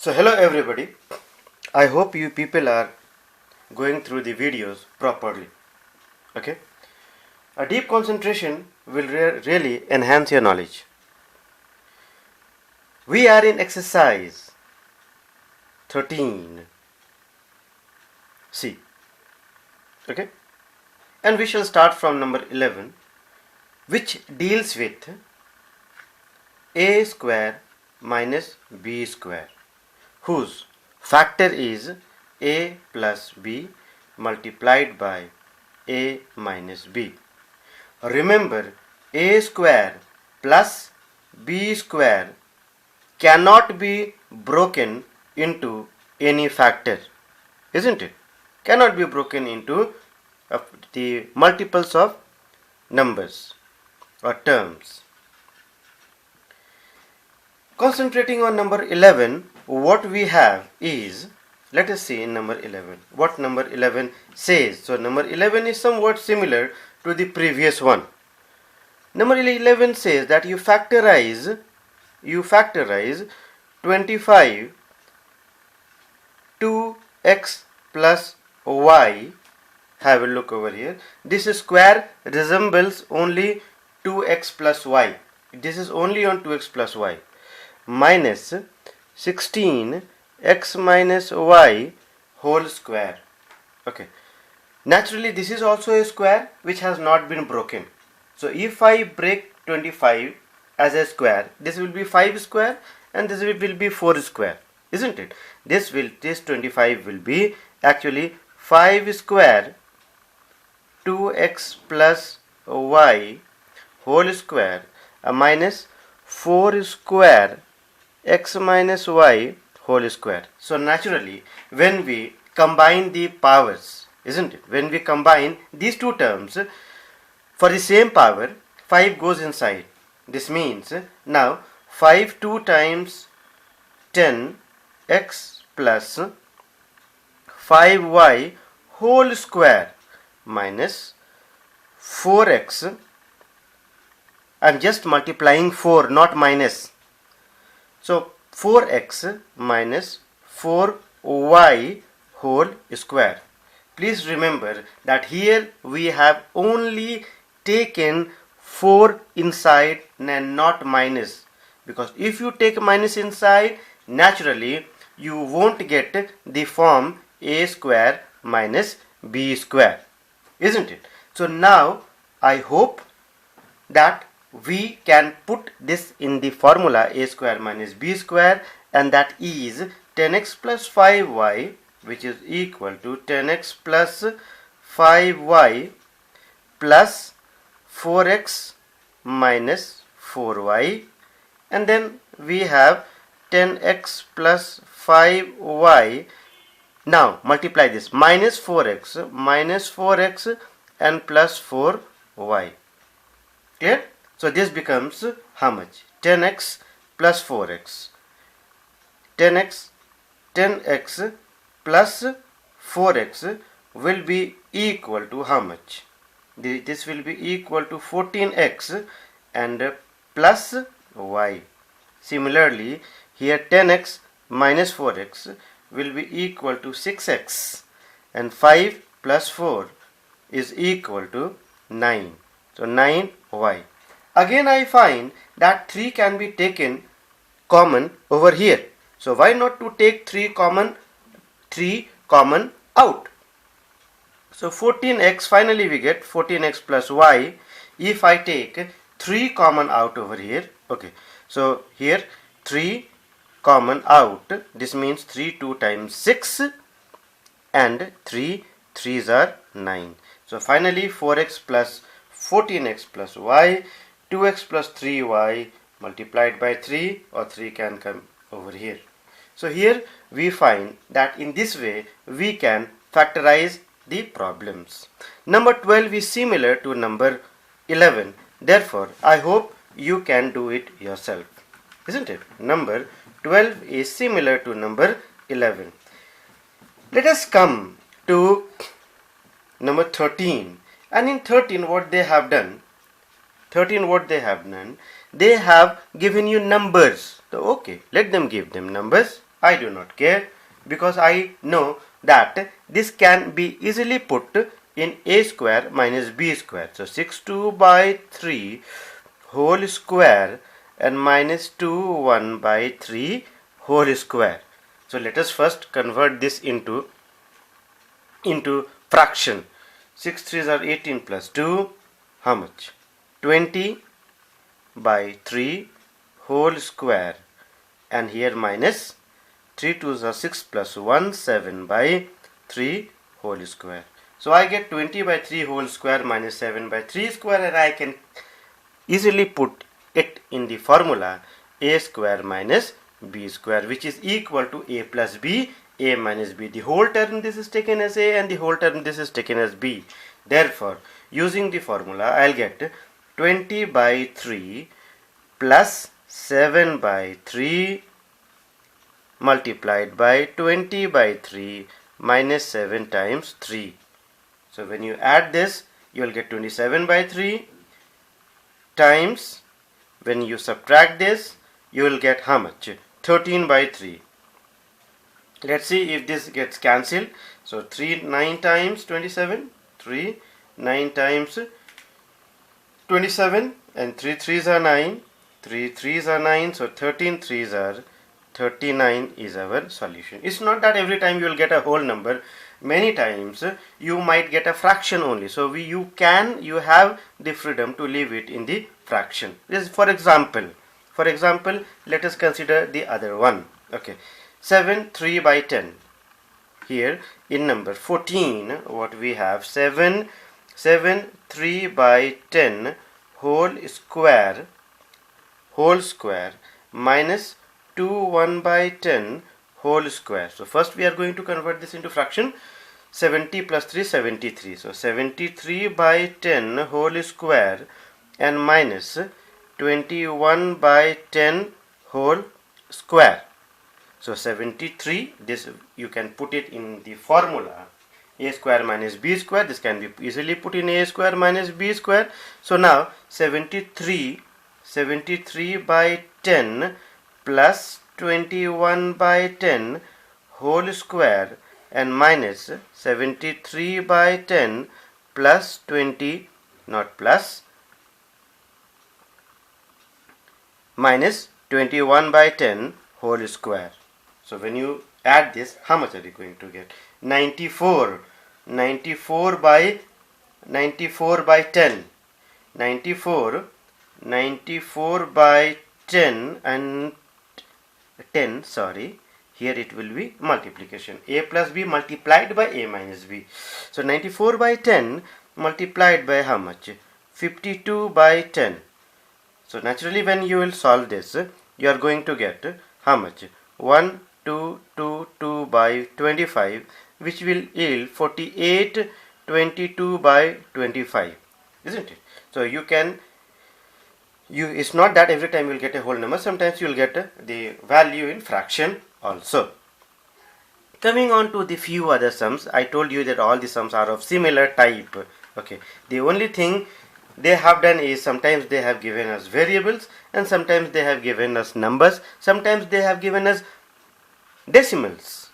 So hello everybody. I hope you people are going through the videos properly. Okay. A deep concentration will really enhance your knowledge. We are in exercise 13. C. Okay. And we shall start from number 11, which deals with a square minus b square, whose factor is a plus b multiplied by a minus b. Remember, a square plus b square cannot be broken into any factor, isn't it? Cannot be broken into the multiples of numbers or terms. Concentrating on number 11, what we have is, let us see in number 11 what number 11 says. So number 11 is somewhat similar to the previous one. Number 11 says that you factorize 25 2x plus y. Have a look over here. This square resembles only 2x plus y. This is only on 2x plus y. Minus 16 x minus y whole square. Okay. Naturally, this is also a square which has not been broken. So if I break 25 as a square, this will be 5 square and this will be 4 square, isn't it? This 25 will be actually 5 square 2x plus y whole square minus 4 square x minus y whole square. So naturally, when we combine the powers, isn't it? When we combine these two terms, for the same power, 5 goes inside. This means now 5 2 times 10 x plus 5y whole square minus 4x. I am just multiplying 4, not minus. So 4x minus 4y whole square. Please remember that here we have only taken 4 inside and not minus, because if you take minus inside, naturally you won't get the form a square minus b square, isn't it? So now I hope that we can put this in the formula a square minus b square, and that is 10x plus 5y, which is equal to 10x plus 5y plus 4x minus 4y, and then we have 10x plus 5y. Now multiply this, minus 4x and plus 4y. Clear? So this becomes how much? 10x plus 4x. 10x plus 4x will be equal to how much? This will be equal to 14x and plus y. Similarly, here 10x minus 4x will be equal to 6x, and 5 plus 4 is equal to 9. So 9y. Again I find that 3 can be taken common over here. So why not to take 3 common out? So 14x, finally we get 14x plus y. If I take 3 common out over here, okay, so here 3 common out, this means 3 2 times 6 and 3 3s are 9. So finally 4x plus 14x plus y, 2x plus 3y multiplied by 3, or 3 can come over here. So here we find that in this way we can factorize the problems. Number 12 is similar to number 11. Therefore, I hope you can do it yourself, isn't it? Number 12 is similar to number 11. Let us come to number 13. And in 13 what they have done, they have given you numbers. So okay, let them give them numbers. I do not care, because I know that this can be easily put in a square minus b square. So 6 2 by 3 whole square and minus 2 1 by 3 whole square. So let us first convert this into fraction. 6 3s are 18 plus 2, how much? 20 by 3 whole square, and here minus 3 2s are 6 plus 1 7 by 3 whole square. So I get 20 by 3 whole square minus 7 by 3 square, and I can easily put it in the formula a square minus b square, which is equal to a plus b, a minus b. The whole term this is taken as a, and the whole term this is taken as b. Therefore, using the formula, I'll get 20 by 3 plus 7 by 3 multiplied by 20 by 3 minus 7 times 3. So when you add this, you will get 27 by 3 times, when you subtract this, you will get how much? 13 by 3. Let's see if this gets cancelled. So 3 9 times 27, 3 9 times 27, and 3 3s are 9, 3 3s are 9, so 13 3s are 39 is our solution. It's not that every time you will get a whole number. Many times you might get a fraction only. So you have the freedom to leave it in the fraction. This, for example, let us consider the other one. Okay, 7 3 by 10. Here in number 14, what we have, 7 3 by 10 whole square minus 2 1 by 10 whole square. So first we are going to convert this into fraction. 70 plus 3 73. So 73 by 10 whole square and minus 21 by 10 whole square. So 73, this you can put it in the formula a square minus b square. This can be easily put in a square minus b square. So now 73 by 10 plus 21 by 10 whole square and minus 73 by 10 plus 20, not plus, minus 21 by 10 whole square. So when you add this, how much are you going to get? 94 by 10, 94 by 10 and 10, sorry, here it will be multiplication, a plus b multiplied by a minus b. So 94 by 10 multiplied by how much? 52 by 10. So naturally when you will solve this, you are going to get how much? 1 2 2 2 by 25, which will yield 48 22 by 25, isn't it? So it's not that every time you will get a whole number. Sometimes you will get the value in fraction also. Coming on to the few other sums, I told you that all the sums are of similar type. Okay, the only thing they have done is sometimes they have given us variables and sometimes they have given us numbers, sometimes they have given us decimals,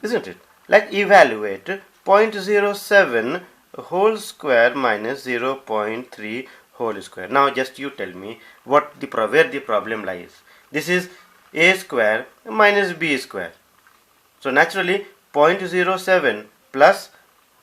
isn't it? Like evaluate 0.07 whole square minus 0.3 whole square. Now just you tell me where the problem lies. This is a square minus b square. So naturally 0.07 plus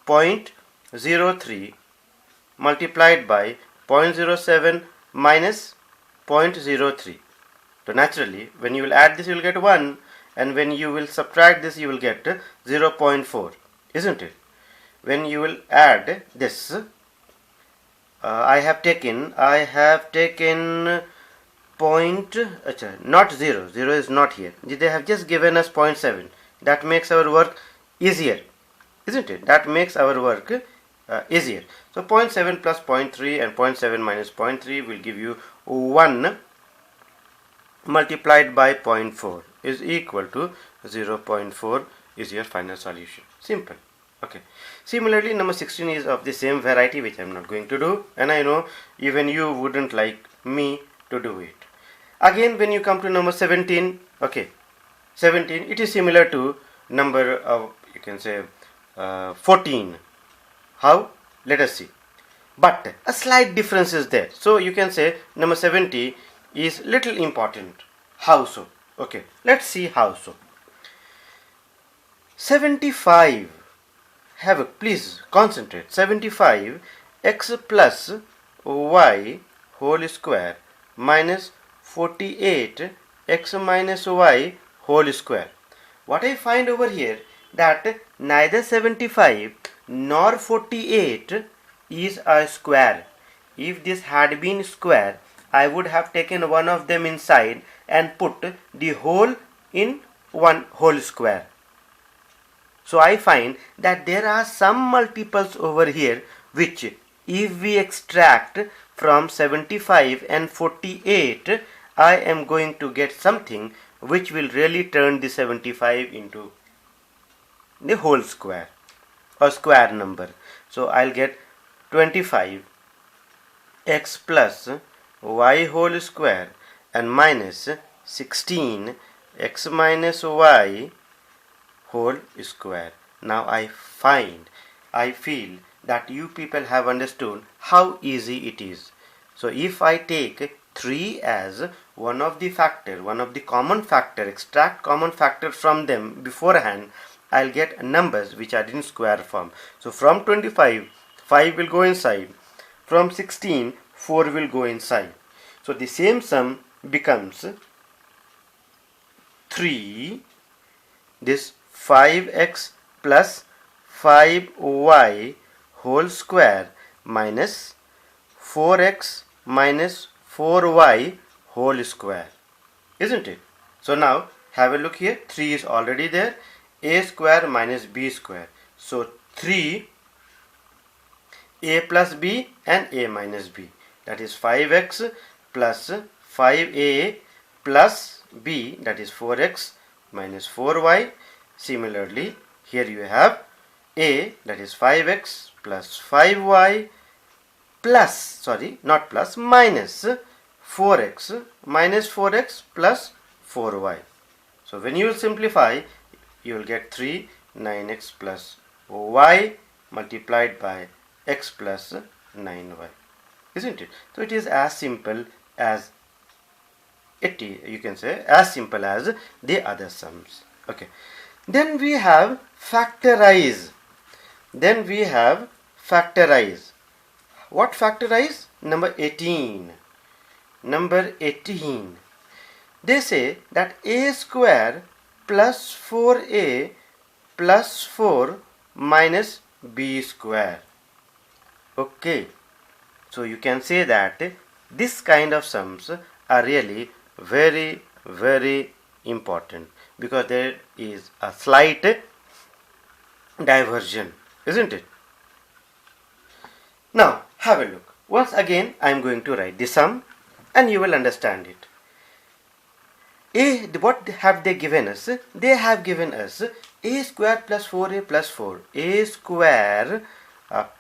0.03 multiplied by 0.07 minus 0.03. So naturally when you will add this you will get 1, and when you will subtract this you will get 0.4, isn't it? When you will add this, I have taken point, not 0 is not here. They have just given us 0.7. That makes our work easier, isn't it? That makes our work easier. So 0.7 plus 0.3 and 0.7 minus 0.3 will give you 1 multiplied by 0.4 is equal to 0.4 is your final solution. Simple. Okay. Similarly, number 16 is of the same variety, which I am not going to do, and I know even you wouldn't like me to do it. Again, when you come to number 17, okay, 17, it is similar to number of, you can say, 14. How? Let us see. But a slight difference is there. So you can say number 70 is little important. How so? Okay, let's see how so. 75, have a, please concentrate. 75 x plus y whole square minus 48 x minus y whole square. What I find over here, that neither 75 nor 48 is a square. If this had been square, I would have taken one of them inside and put the whole in one whole square. So I find that there are some multiples over here which, if we extract from 75 and 48, I am going to get something which will really turn the 75 into the whole square or square number. So I'll get 25 x plus y whole square and minus 16 x minus y whole square. Now I feel that you people have understood how easy it is. So if I take 3 as one of the factor, one of the common factor, extract common factor from them beforehand, I'll get numbers which are in square form. So from 25, 5 will go inside. From 16, 4 will go inside. So the same sum becomes 3, this 5x plus 5y whole square minus 4x minus 4y whole square, isn't it? So now have a look here. 3 is already there. A square minus b square. So 3 a plus b and a minus b, that is 5x plus 5a plus b, that is 4x minus 4y. Similarly, here you have a, that is 5x plus 5y plus, sorry, not plus, minus 4x plus 4y. So when you will simplify, you will get 3, 9x plus y multiplied by x plus 9y, isn't it? So it is as simple as you can say as simple as the other sums. Okay. Then we have factorize. What factorize? Number 18. They say that a square plus 4a plus 4 minus b square. Okay. So you can say that this kind of sums are really very, very important, because there is a slight diversion, isn't it? Now have a look. Once again I am going to write the sum and you will understand it. What have they given us? They have given us a square plus 4a plus 4. A square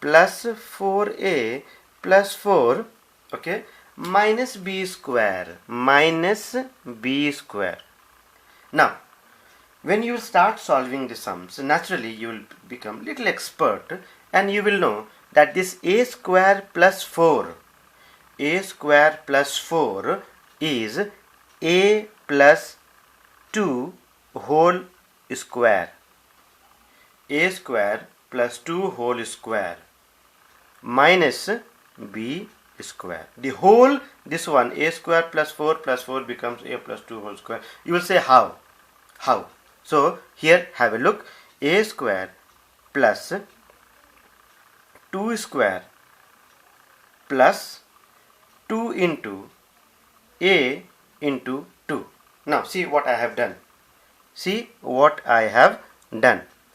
plus 4a plus 4, okay, minus b square. Now when you start solving the sums, naturally you will become little expert and you will know that this a square plus 4 is a plus 2 whole square. A square plus 2 whole square minus b square. The whole, this one, a square plus 4 becomes a plus 2 whole square. You will say how? So here have a look. A square plus 2 square plus 2 into a into 2. Now see what I have done.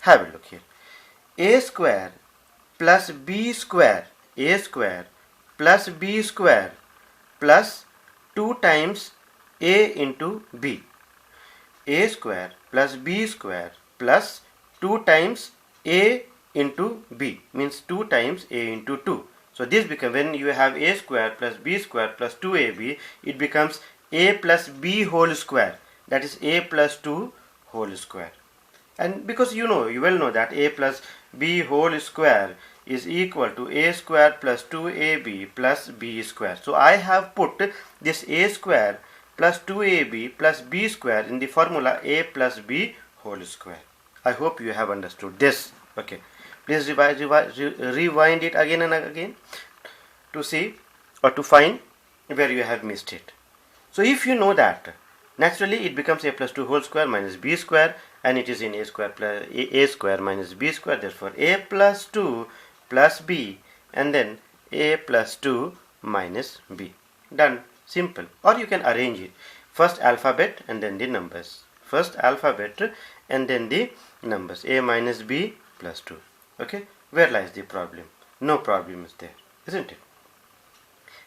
Have a look here. A square plus b square. A square plus b square plus 2 times a into b. A square plus b square plus 2 times a into b means 2 times a into 2. So this becomes, when you have a square plus b square plus 2ab, it becomes a plus b whole square, that is a plus 2 whole square. And because you well know that a plus b whole square is equal to a square plus 2ab plus b square. So I have put this a square plus 2ab plus b square in the formula a plus b whole square. I hope you have understood this. Okay, please rewind it again and again to see or to find where you have missed it. So if you know that, naturally it becomes a plus 2 whole square minus b square, and it is in a square plus a square minus b square. Therefore a plus 2 plus b, and then a plus 2 minus b. Done. Simple. Or you can arrange it. First alphabet and then the numbers. First alphabet and then the numbers. A minus b plus 2. Okay. Where lies the problem? No problem is there, isn't it?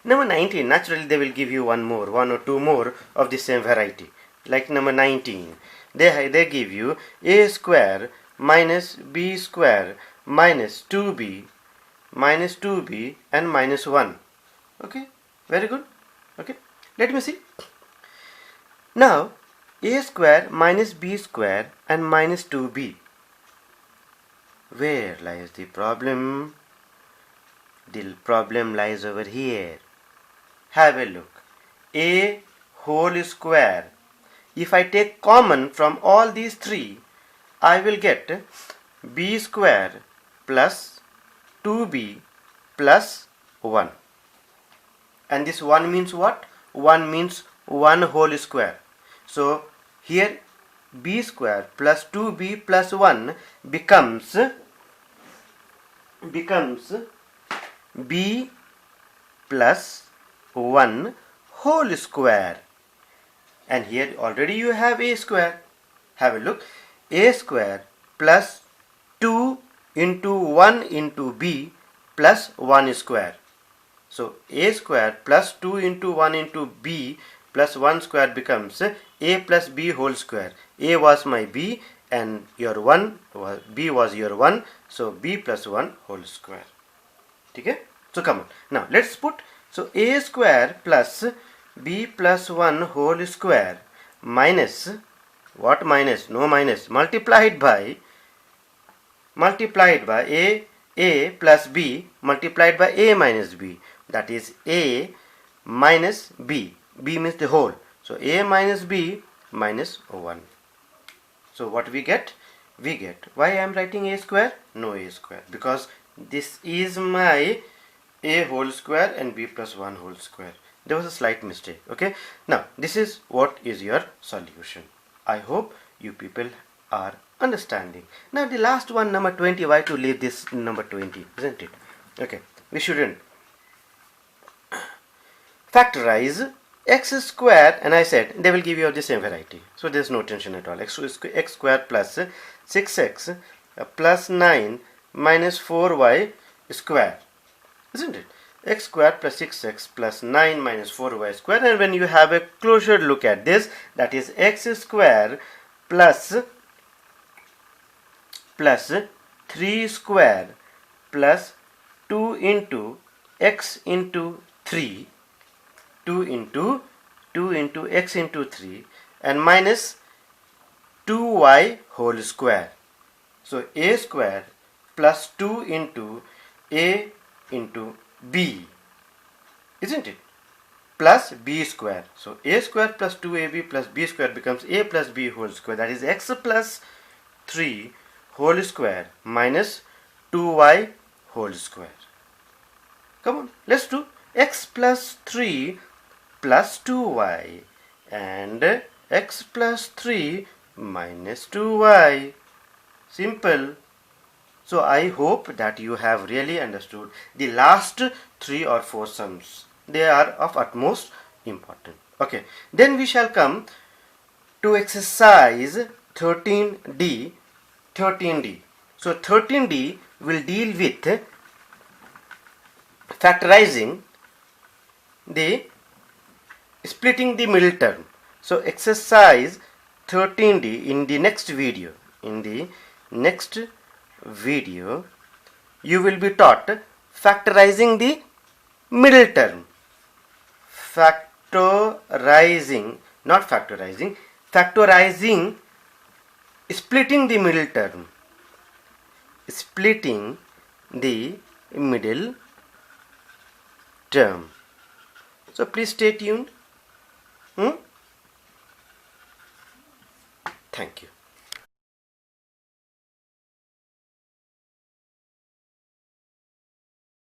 Number 19, naturally they will give you one or two more of the same variety. Like number 19, they give you a square minus b square minus 2b and minus 1. Okay, very good. Okay, let me see. Now a square minus b square and minus 2b. Where lies the problem? The problem lies over here. Have a look. A whole square. If I take common from all these three, I will get b square plus 2b plus 1. And this 1 means what? 1 means 1 whole square. So here b square plus 2b plus 1 becomes b plus 1 whole square. And here already you have a square. Have a look. A square plus 2 into 1 into b plus 1 square. So a square plus 2 into 1 into b plus 1 square becomes a plus b whole square. A was my b and your 1 was b was your 1. So b plus 1 whole square. Okay? So come on. Now let's put, so a square plus b plus 1 whole square minus, what minus? No minus. Multiplied by a plus b multiplied by a minus b. That is a minus b. B means the whole. So a minus b minus 1. So what we get? We get, why I am writing a square? No a square. Because this is my a whole square and b plus 1 whole square. There was a slight mistake. Okay. Now this is what is your solution. I hope you people are understanding. Now the last one, number 20. Why to leave this number 20? Isn't it? Okay. We shouldn't. Factorize x square, and I said they will give you the same variety. So there is no tension at all. X square plus 6x plus 9 minus 4y square. Isn't it? X square plus 6x plus 9 minus 4y square. And when you have a closer look at this, that is x square plus 3 square plus 2 into x into 3, 2 into x into 3, and minus 2y whole square. So a square plus 2 into a into b, isn't it? Plus b square. So a square plus 2ab plus b square becomes a plus b whole square. That is x plus 3 whole square minus 2y whole square. Come on, let's do x plus 3 plus 2y and x plus 3 minus 2y. Simple. So I hope that you have really understood the last 3 or 4 sums. They are of utmost importance. Okay. Then we shall come to exercise 13D. 13D. So 13D will deal with factorizing the splitting the middle term. So exercise 13D in the next video. In the next video you will be taught factorizing the middle term. Factorizing splitting the middle term. Splitting the middle term. So please stay tuned. Thank you.